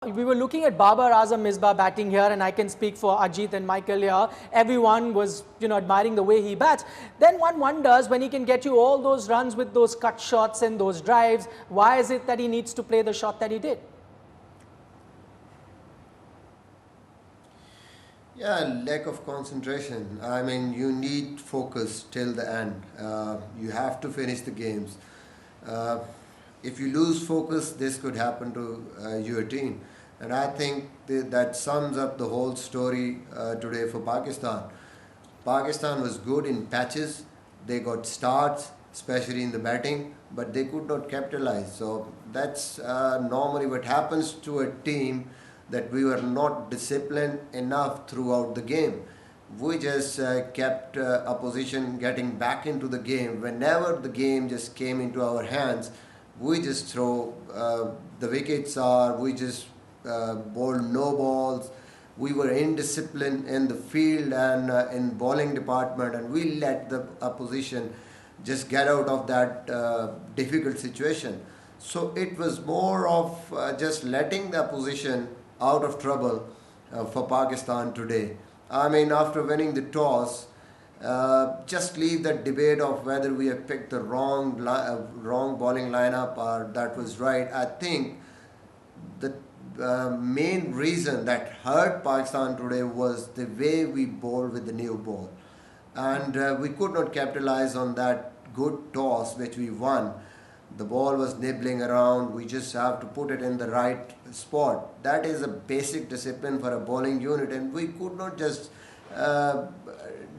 We were looking at Babar Azam Misbah batting here, and I can speak for Ajit and Michael here. Everyone was, admiring the way he bats. Then one wonders, when he can get you all those runs with those cut shots and those drives, why is it that he needs to play the shot that he did? Yeah, lack of concentration. I mean, you need focus till the end. You have to finish the games. If you lose focus, this could happen to your team. And I think that sums up the whole story today for Pakistan. Pakistan was good in patches. They got starts, especially in the batting, but they could not capitalize. So that's normally what happens to a team, that we were not disciplined enough throughout the game. We just kept opposition getting back into the game. Whenever the game just came into our hands, we just throw the wickets, or we just bowled no balls. We were indisciplined in the field and in bowling department, and we let the opposition just get out of that difficult situation. So it was more of just letting the opposition out of trouble for Pakistan today. I mean, after winning the toss, just leave that debate of whether we have picked the wrong bowling lineup or that was right. I think the main reason that hurt Pakistan today was the way we bowled with the new ball. And we could not capitalize on that good toss which we won. The ball was nibbling around. We just have to put it in the right spot. That is a basic discipline for a bowling unit, and we could not just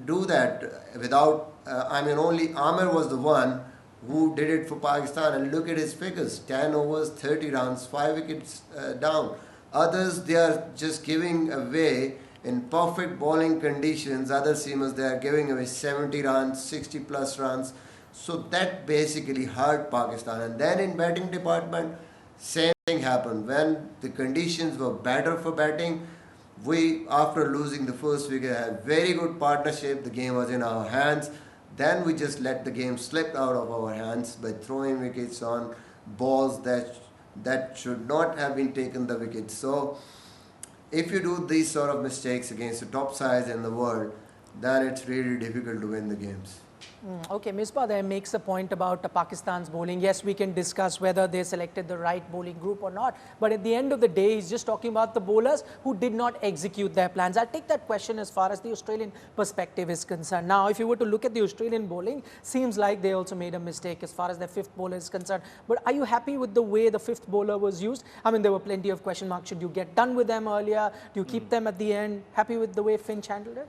do that without, only Amir was the one who did it for Pakistan, and look at his figures: 10 overs, 30 runs, 5 wickets down. Others, they are just giving away in perfect bowling conditions. Other seamers, they are giving away 70 runs, 60 plus runs. So that basically hurt Pakistan. And then in batting department, same thing happened. When the conditions were better for batting, we, after losing the first wicket, had very good partnership. The game was in our hands. Then we just let the game slip out of our hands by throwing wickets on balls that should not have been taken the wickets. So if you do these sort of mistakes against the top sides in the world, then it's really difficult to win the games. Okay, Misbah there makes a point about Pakistan's bowling. Yes, we can discuss whether they selected the right bowling group or not. But at the end of the day, he's just talking about the bowlers who did not execute their plans. I'll take that question as far as the Australian perspective is concerned. Now, if you were to look at the Australian bowling, seems like they also made a mistake as far as their fifth bowler is concerned. But are you happy with the way the fifth bowler was used? I mean, there were plenty of question marks. Should you get done with them earlier? Do you keep them at the end? Happy with the way Finch handled it?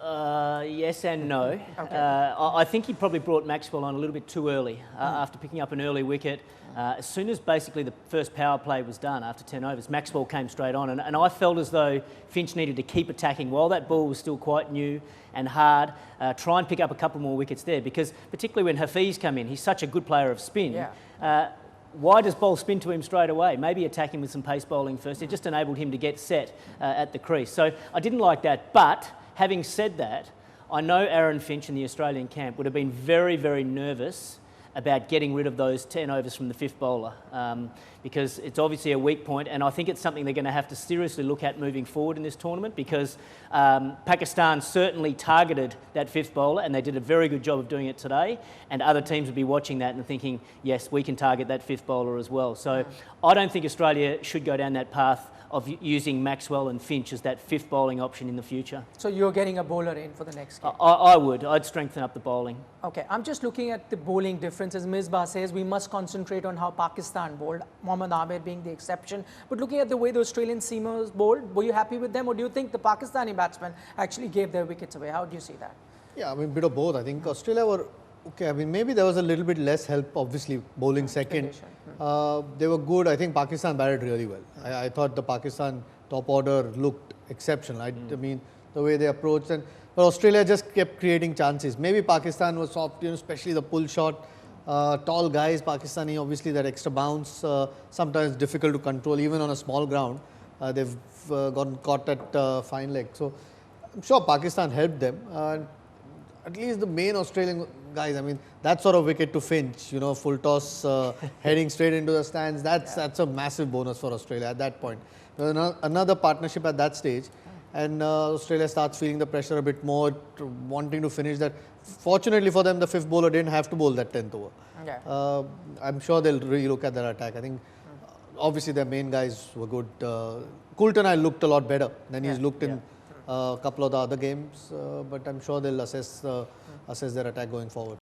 Yes and no. Okay. I think he probably brought Maxwell on a little bit too early after picking up an early wicket. As soon as basically the first power play was done after 10 overs, Maxwell came straight on, and I felt as though Finch needed to keep attacking while that ball was still quite new and hard, try and pick up a couple more wickets there, because particularly when Hafeez came in, he's such a good player of spin. Yeah. Why does bowl spin to him straight away? Maybe attack him with some pace bowling first. It just enabled him to get set at the crease. So I didn't like that, but having said that, I know Aaron Finch in the Australian camp would have been very, very nervous about getting rid of those 10 overs from the fifth bowler, because it's obviously a weak point, and I think it's something they're going to have to seriously look at moving forward in this tournament, because Pakistan certainly targeted that fifth bowler, and they did a very good job of doing it today, and other teams would be watching that and thinking, yes, we can target that fifth bowler as well. So I don't think Australia should go down that path of using Maxwell and Finch as that fifth bowling option in the future. So you're getting a bowler in for the next game? I would. I'd strengthen up the bowling. Okay, I'm just looking at the bowling differences. Misbah says we must concentrate on how Pakistan bowled, Mohammad Amir being the exception. But looking at the way the Australian seamers bowled, were you happy with them, or do you think the Pakistani batsmen actually gave their wickets away? How do you see that? Yeah, I mean, bit of both. I think Australia were okay. I mean, maybe there was a little bit less help, obviously, bowling second. They were good. I think Pakistan batted really well. I thought the Pakistan top order looked exceptional. I mean, the way they approached, but Australia just kept creating chances. Maybe Pakistan was soft, especially the pull shot. Tall guys, Pakistani, obviously that extra bounce, sometimes difficult to control, even on a small ground. They've gotten caught at fine leg. So I'm sure Pakistan helped them. At least the main Australian guys, I mean, that sort of wicket to Finch, you know, full toss, heading straight into the stands, that's a massive bonus for Australia at that point. Another partnership at that stage, and Australia starts feeling the pressure a bit more, wanting to finish that. Fortunately for them, the fifth bowler didn't have to bowl that 10th over. Yeah. I'm sure they'll really look at their attack. I think obviously their main guys were good. Coulter-nile looked a lot better than he's looked in a couple of the other games, but I'm sure they'll assess their attack going forward.